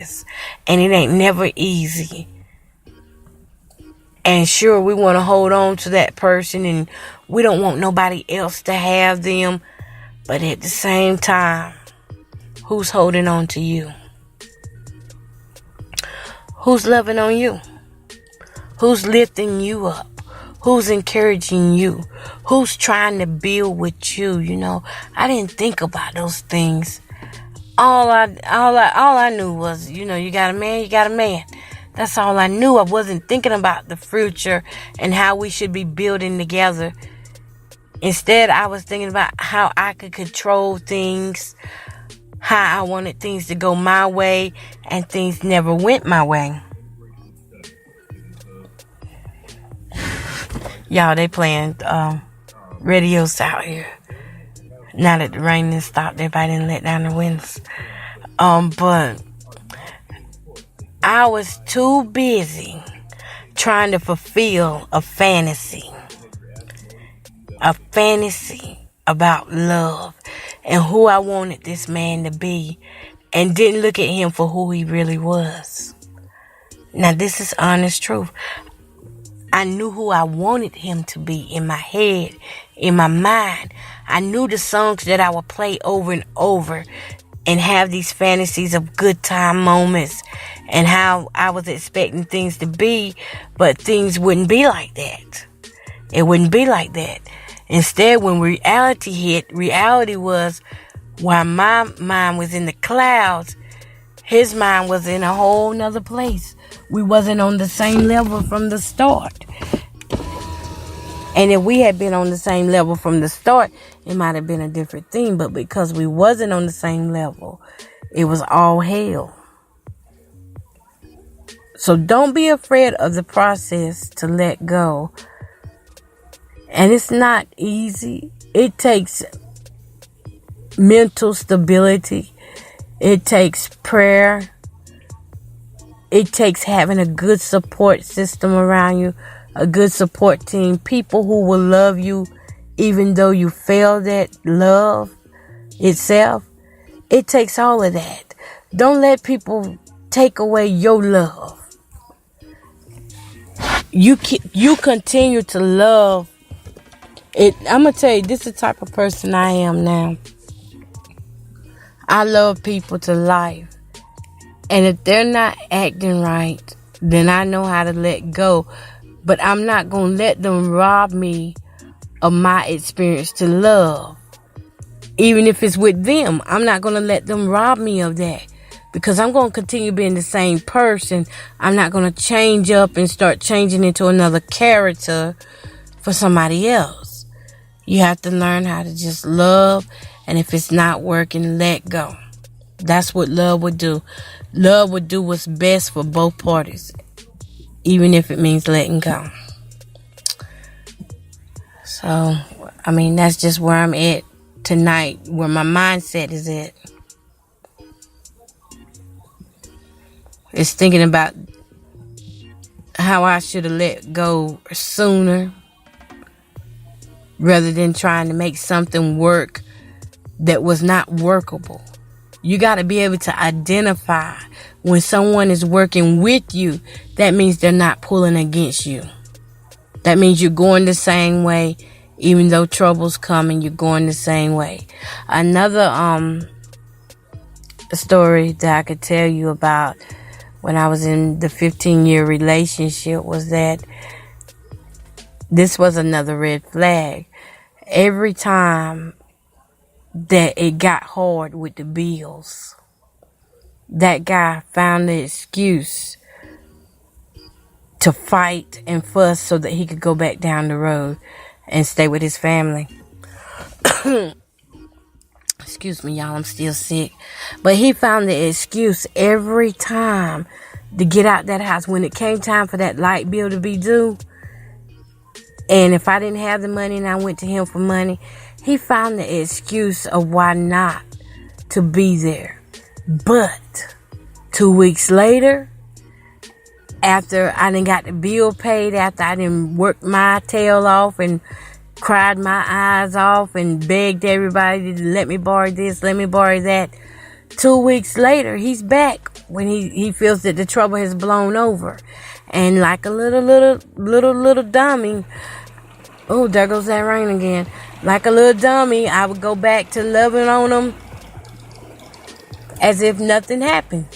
And it ain't never easy. And sure, we want to hold on to that person and we don't want nobody else to have them. But at the same time, who's holding on to you? Who's loving on you? Who's lifting you up? Who's encouraging you? Who's trying to build with you? I didn't think about those things. All I knew was, you got a man, you got a man. That's all I knew. I wasn't thinking about the future and how we should be building together. Instead, I was thinking about how I could control things, how I wanted things to go my way, and things never went my way. Y'all, they playing radios out here. Now that the rain has stopped, everybody didn't let down the windows. But I was too busy trying to fulfill a fantasy about love and who I wanted this man to be, and didn't look at him for who he really was. Now, this is honest truth. I knew who I wanted him to be in my head, in my mind. I knew the songs that I would play over and over and have these fantasies of good time moments and how I was expecting things to be, but things wouldn't be like that. It wouldn't be like that. Instead, when reality hit, reality was while my mind was in the clouds, his mind was in a whole nother place. We wasn't on the same level from the start. And if we had been on the same level from the start, it might have been a different thing. But because we wasn't on the same level, it was all hell. So don't be afraid of the process to let go. And it's not easy. It takes mental stability. It takes prayer. It takes having a good support system around you, a good support team, people who will love you even though you failed at love itself. It takes all of that. Don't let people take away your love. You continue to love it. I'm going to tell you, this is the type of person I am now. I love people to life. And if they're not acting right, then I know how to let go. But I'm not going to let them rob me of my experience to love. Even if it's with them, I'm not going to let them rob me of that. Because I'm going to continue being the same person. I'm not going to change up and start changing into another character for somebody else. You have to learn how to just love. And if it's not working, let go. That's what love would do. Love would do what's best for both parties, even if it means letting go. So, that's just where I'm at tonight, where my mindset is at. It's thinking about how I should have let go sooner, rather than trying to make something work that was not workable. You got to be able to identify when someone is working with you. That means they're not pulling against you. That means you're going the same way. Even though trouble's coming, you're going the same way. Another story that I could tell you about when I was in the 15-year relationship was that this was another red flag. Every time that it got hard with the bills, that guy found the excuse to fight and fuss so that he could go back down the road and stay with his family. Excuse me, y'all, I'm still sick. But he found the excuse every time to get out that house. When it came time for that light bill to be due, and if I didn't have the money and I went to him for money, he found the excuse of why not to be there. But 2 weeks later, after I done got the bill paid, after I done worked my tail off and cried my eyes off and begged everybody to let me borrow this, let me borrow that, 2 weeks later, he's back when he feels that the trouble has blown over. And like a little dummy, oh, there goes that rain again. Like a little dummy, I would go back to loving on him as if nothing happened.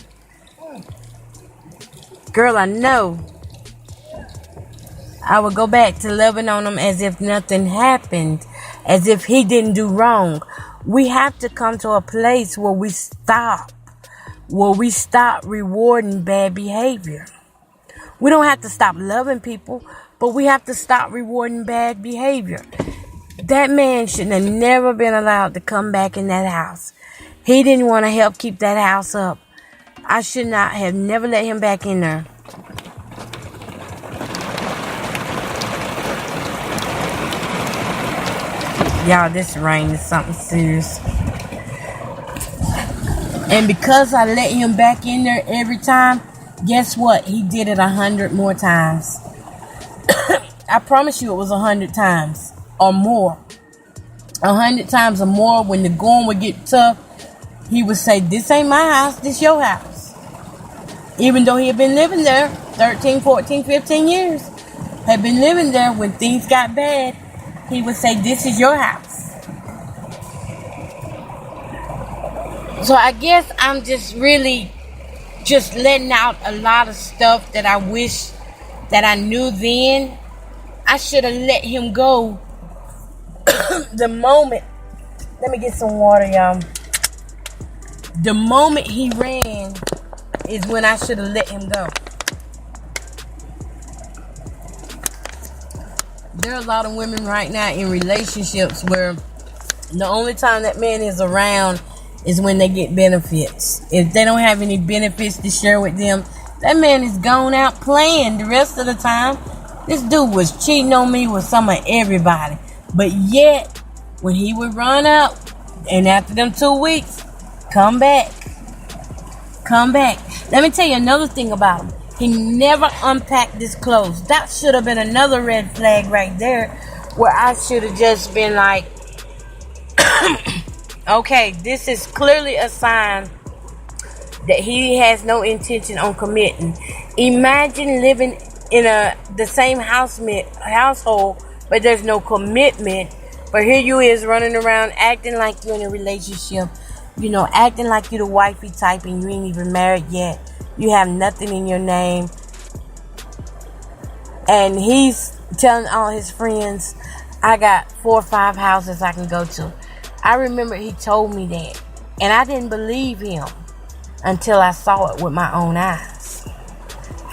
Girl, I know. I would go back to loving on him as if nothing happened, as if he didn't do wrong. We have to come to a place where we stop rewarding bad behavior. We don't have to stop loving people, but we have to stop rewarding bad behavior. That man should have never been allowed to come back in that house. He didn't want to help keep that house up. I should not have never let him back in there. Y'all, this rain is something serious. And because I let him back in there every time, guess what? He did it 100 more times. I promise you it was 100 times or more. 100 times or more. When the going would get tough, he would say, this ain't my house, this your house. Even though he had been living there 13, 14, 15 years. Had been living there, when things got bad, he would say, this is your house. So I guess I'm just really just letting out a lot of stuff that I wish that I knew then. I should have let him go the moment. Let me get some water, y'all. The moment he ran is when I should have let him go. There are a lot of women right now in relationships where the only time that man is around is when they get benefits. If they don't have any benefits to share with them, that man is gone out playing the rest of the time. This dude was cheating on me with some of everybody. But yet, when he would run up, and after them 2 weeks, come back. Let me tell you another thing about him. He never unpacked his clothes. That should have been another red flag right there, where I should have just been like, okay, this is clearly a sign that he has no intention on committing. Imagine living in the same household, but there's no commitment. But here you is running around acting like you're in a relationship. You know, acting like you're the wifey type and you ain't even married yet. You have nothing in your name. And he's telling all his friends, I got 4 or 5 houses I can go to. I remember he told me that. And I didn't believe him until I saw it with my own eyes.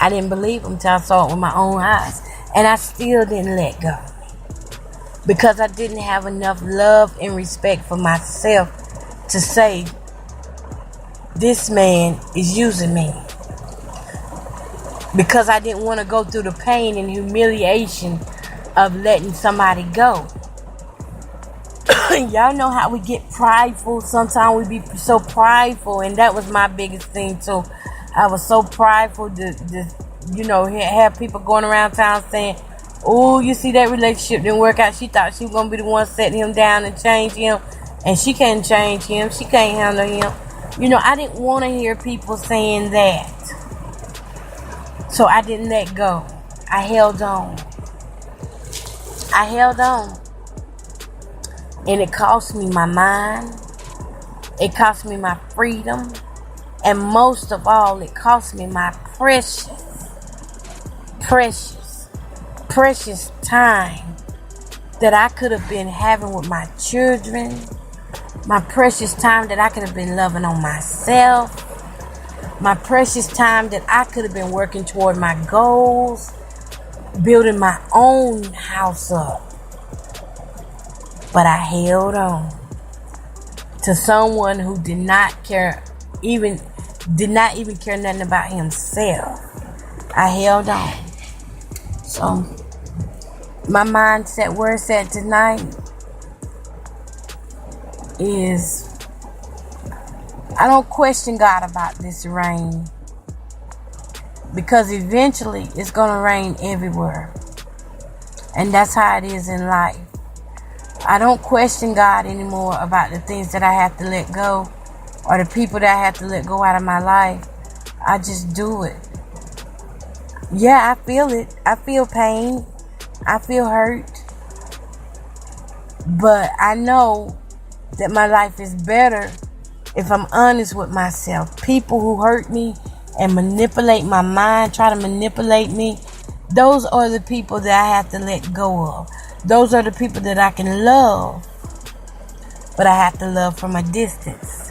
I didn't believe him until I saw it with my own eyes. And I still didn't let go. Because I didn't have enough love and respect for myself to say, this man is using me. Because I didn't want to go through the pain and humiliation of letting somebody go. Y'all know how we get prideful. Sometimes we be so prideful, and that was my biggest thing too. I was so prideful to have people going around town saying, oh, you see that relationship didn't work out. She thought she was going to be the one setting him down and change him, and she can't change him. She can't handle him. You know, I didn't want to hear people saying that. So I didn't let go. I held on. And it cost me my mind. It cost me my freedom. And most of all, it cost me my precious time that I could have been having with my children. My precious time that I could have been loving on myself. My precious time that I could have been working toward my goals. Building my own house up. But I held on to someone who did not even care nothing about himself. I held on. So my mindset, where it's at tonight, is I don't question God about this rain, because eventually it's going to rain everywhere. And that's how it is in life. I don't question God anymore about the things that I have to let go, or the people that I have to let go out of my life. I just do it. Yeah, I feel it. I feel pain. I feel hurt. But I know that my life is better if I'm honest with myself. People who hurt me and manipulate my mind, try to manipulate me, those are the people that I have to let go of. Those are the people that I can love, but I have to love from a distance.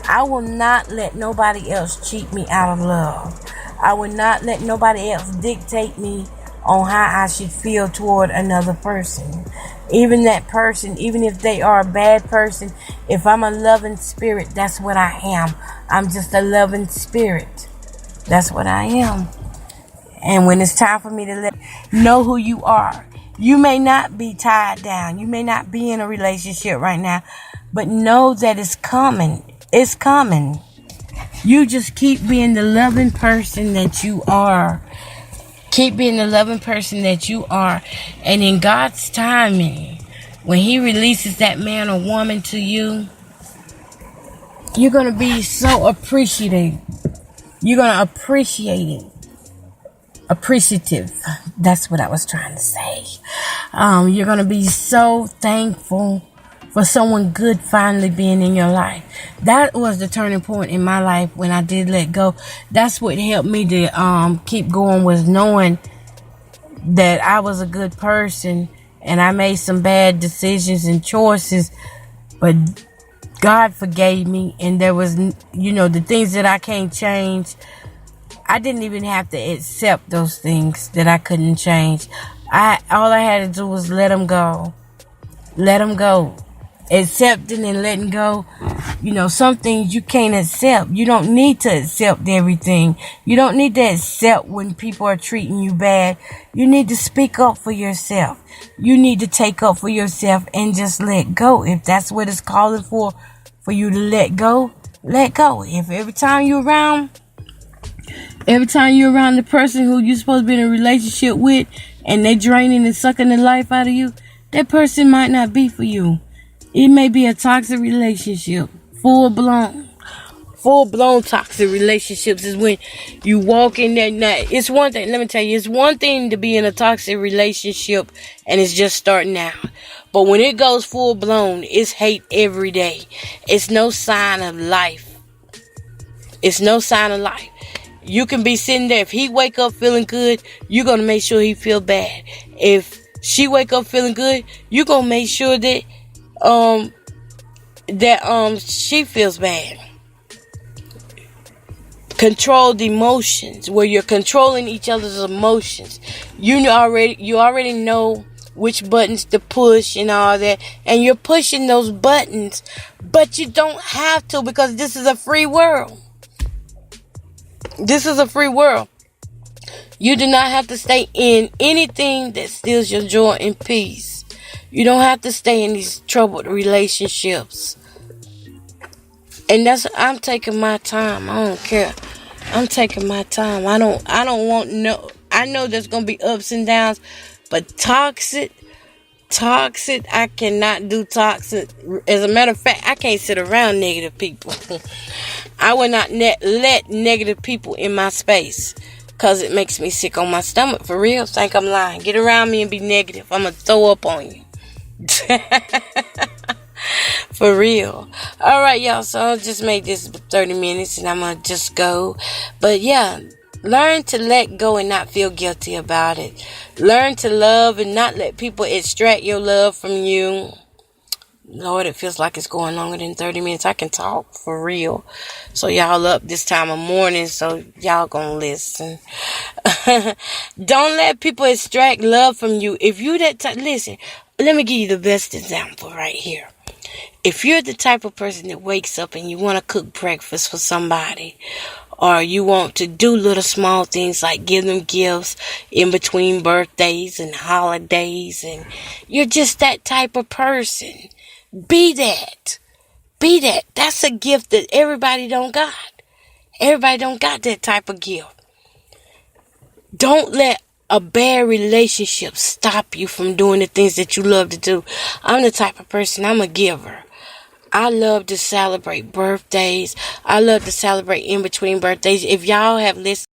I will not let nobody else cheat me out of love. I will not let nobody else dictate me on how I should feel toward another person. Even that person, even if they are a bad person, if I'm a loving spirit, that's what I am. I'm just a loving spirit. That's what I am. And when it's time for me to know who you are, you may not be tied down. You may not be in a relationship right now, but know that it's coming. It's coming. You just keep being the loving person that you are. Keep being the loving person that you are. And in God's timing, when He releases that man or woman to you, you're going to be so appreciative. You're going to appreciate it. Appreciative. That's what I was trying to say. You're going to be so thankful for someone good finally being in your life. That was the turning point in my life when I did let go. That's what helped me to keep going, was knowing that I was a good person and I made some bad decisions and choices, but God forgave me, and there was, the things that I can't change, I didn't even have to accept those things that I couldn't change. All I had to do was let them go. Let them go. Accepting and letting go. Some things you can't accept. You don't need to accept everything. You don't need to accept when people are treating you bad. You need to speak up for yourself. You need to take up for yourself and just let go. If that's what it's calling for you to let go, let go. If every time you're around the person who you're supposed to be in a relationship with and they draining and sucking the life out of you, that person might not be for you. It may be a toxic relationship. Full-blown toxic relationships is when you walk in there. Now, it's one thing, let me tell you, it's one thing to be in a toxic relationship and it's just starting out. But when it goes full-blown, it's hate every day. It's no sign of life. It's no sign of life. You can be sitting there. If he wake up feeling good, you're going to make sure he feel bad. If she wake up feeling good, you're going to make sure that she feels bad. Controlled emotions, where you're controlling each other's emotions. You already know which buttons to push and all that, and you're pushing those buttons, but you don't have to, because this is a free world. This is a free world. You do not have to stay in anything that steals your joy and peace. You don't have to stay in these troubled relationships. And I'm taking my time. I don't care. I'm taking my time. I know there's going to be ups and downs, but toxic, I cannot do toxic. As a matter of fact, I can't sit around negative people. I will not let negative people in my space, because it makes me sick on my stomach. For real, think I'm lying. Get around me and be negative. I'm going to throw up on you. For real. Alright, y'all, so I'll just make this 30 minutes and I'm going to just go. But yeah, learn to let go and not feel guilty about it. Learn to love and not let people extract your love from you. Lord, it feels like it's going longer than 30 minutes. I can talk for real. So y'all up this time of morning, so y'all gonna listen. Don't let people extract love from you. If you listen, let me give you the best example right here. If you're the type of person that wakes up and you want to cook breakfast for somebody, or you want to do little small things like give them gifts in between birthdays and holidays, and you're just that type of person, be that. That's a gift that everybody don't got. Everybody don't got that type of gift. Don't let a bad relationship stop you from doing the things that you love to do. I'm the type of person, I'm a giver. I love to celebrate birthdays. I love to celebrate in between birthdays. If y'all have listened